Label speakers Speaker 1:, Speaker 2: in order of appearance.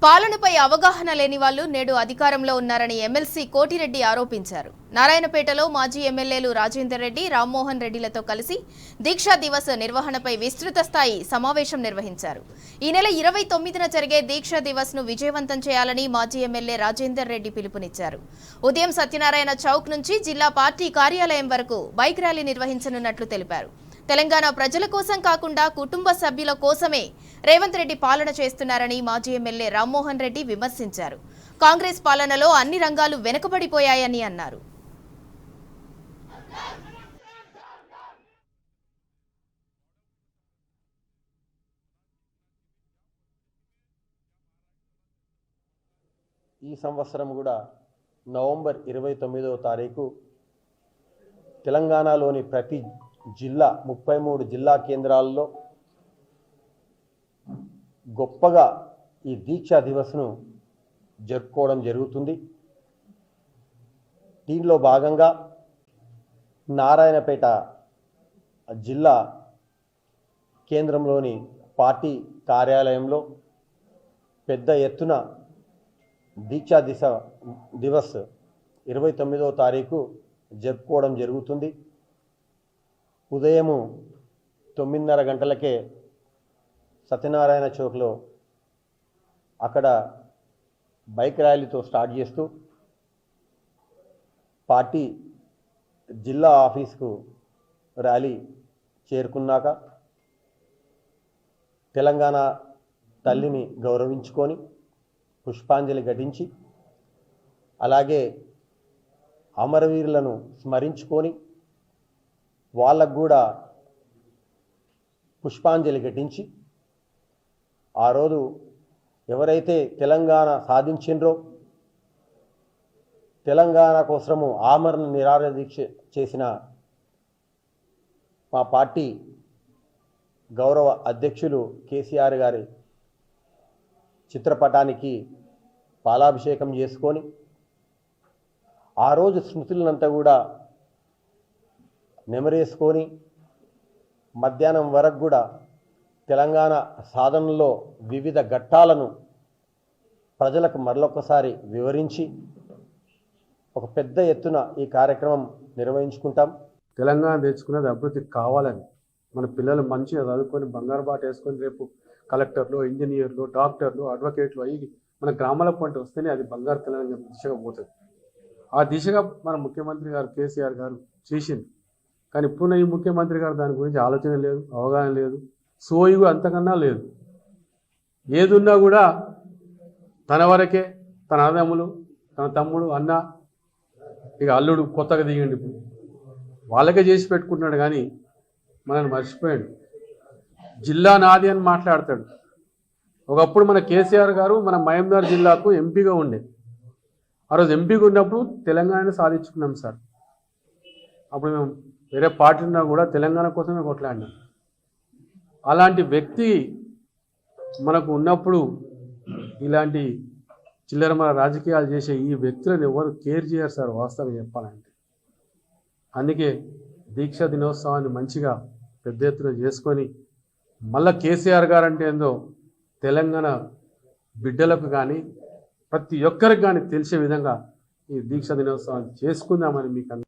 Speaker 1: పాలనపై అవగాహన లేని వాళ్ళు నేడు అధికారంలో ఉన్నారని ఎమ్మెల్సీ కోటిరెడ్డి ఆరోపించారు. నారాయణపేటలో మాజీ ఎమ్మెల్యేలు రాజేందర్ రెడ్డి, రామ్మోహన్ రెడ్డిలతో కలిసి దీక్షా దివస్ నిర్వహణపై విస్తృత స్థాయి సమావేశం నిర్వహించారు. ఈ నెల 29న జరిగే దీక్షా దివస్ ను విజయవంతం చేయాలని మాజీ ఎమ్మెల్యే రాజేందర్ రెడ్డి పిలుపునిచ్చారు. ఉదయం సత్యనారాయణ చౌక్ నుంచి జిల్లా పార్టీ కార్యాలయం వరకు బైక్ ర్యాలీ నిర్వహించనున్నట్లు తెలిపారు. తెలంగాణ ప్రజల కోసం కాకుండా కుటుంబ సభ్యుల కోసమే రేవంత్ రెడ్డి పాలన చేస్తున్నారని మాజీ ఎమ్మెల్యే రామ్మోహన్ రెడ్డి విమర్శించారు. కాంగ్రెస్ పాలనలో అన్ని రంగాలు వెనుకబడిపోయాయని అన్నారు.
Speaker 2: ఈ సంవత్సరం కూడా నవంబర్ 29వ తారీఖు తెలంగాణలోని ప్రతి జిల్లా 33 జిల్లా కేంద్రాల్లో గొప్పగా ఈ దీక్షా దివస్ను జరుపుకోవడం జరుగుతుంది. దీనిలో భాగంగా నారాయణపేట జిల్లా కేంద్రంలోని పార్టీ కార్యాలయంలో పెద్ద ఎత్తున దీక్షా దివస్ 29వ తారీఖు జరుపుకోవడం జరుగుతుంది. ఉదయము 9:30 గంటలకే సత్యనారాయణ చౌక్లో అక్కడ బైక్ ర్యాలీతో స్టార్ట్ చేస్తూ పార్టీ జిల్లా ఆఫీస్కు ర్యాలీ చేరుకున్నాక తెలంగాణ తల్లిని గౌరవించుకొని పుష్పాంజలి ఘటించి అలాగే అమరవీరులను స్మరించుకొని వాళ్ళకు కూడా పుష్పాంజలి ఘటించి ఆ రోజు ఎవరైతే తెలంగాణ సాధించిండ్రో తెలంగాణ కోసము ఆమరణ నిరాహార దీక్ష చేసిన మా పార్టీ గౌరవ అధ్యక్షులు కేసీఆర్ గారి చిత్రపటానికి పాలాభిషేకం చేసుకొని ఆ రోజు స్మృతులనంతా కూడా నెమరేసుకొని మధ్యాహ్నం వరకు కూడా తెలంగాణ సాధనలో వివిధ ఘట్టాలను ప్రజలకు మరొకసారి వివరించి ఒక పెద్ద ఎత్తున ఈ కార్యక్రమం నిర్వహించుకుంటాం.
Speaker 3: తెలంగాణ తెచ్చుకున్నది అభివృద్ధికి కావాలని మన పిల్లలు మంచిగా చదువుకొని బంగారు బాట వేసుకొని రేపు కలెక్టర్లు, ఇంజనీర్లు, డాక్టర్లు, అడ్వకేట్లు అయ్యి మన గ్రామాల పంట వస్తేనే అది బంగారు తెలంగాణ దిశగా పోతుంది. ఆ దిశగా మన ముఖ్యమంత్రి గారు కేసీఆర్ గారు చేసింది. కానీ ఇప్పుడు ఈ ముఖ్యమంత్రి గారు దాని గురించి ఆలోచన లేదు, అవగాహన లేదు, సోయి అంతకన్నా లేదు. ఏదున్నా కూడా తన వరకే, తన అన్నదమ్ములు, తన తమ్ముడు, అన్న, ఇక అల్లుడు కొత్తగా దిగండి ఇప్పుడు వాళ్ళకే చేసి పెట్టుకుంటున్నాడు. కానీ మనల్ని మర్చిపోయాడు. జిల్లా నాది అని మాట్లాడతాడు. ఒకప్పుడు మన కేసీఆర్ గారు మన మహబూబ్నగర్ జిల్లాకు ఎంపీగా ఉండే. ఆ రోజు ఎంపీగా ఉన్నప్పుడు తెలంగాణను సాధించుకున్నాం సార్. అప్పుడు మేము వేరే పార్టీ ఉన్నా కూడా తెలంగాణ కోసమే కొట్లాడినాం. అలాంటి వ్యక్తి మనకు ఉన్నప్పుడు ఇలాంటి చిల్లరమల రాజకీయాలు చేసే ఈ వ్యక్తులను ఎవరు కేర్ చేయరు సార్, వాస్తవం చెప్పాలంటే. అందుకే దీక్షా దినోత్సవాన్ని మంచిగా పెద్ద ఎత్తున చేసుకొని మళ్ళీ కేసీఆర్ గారు అంటే ఏందో తెలంగాణ బిడ్డలకు కానీ ప్రతి ఒక్కరికి కానీ తెలిసే విధంగా ఈ దీక్షా దినోత్సవాన్ని చేసుకుందామని మీకు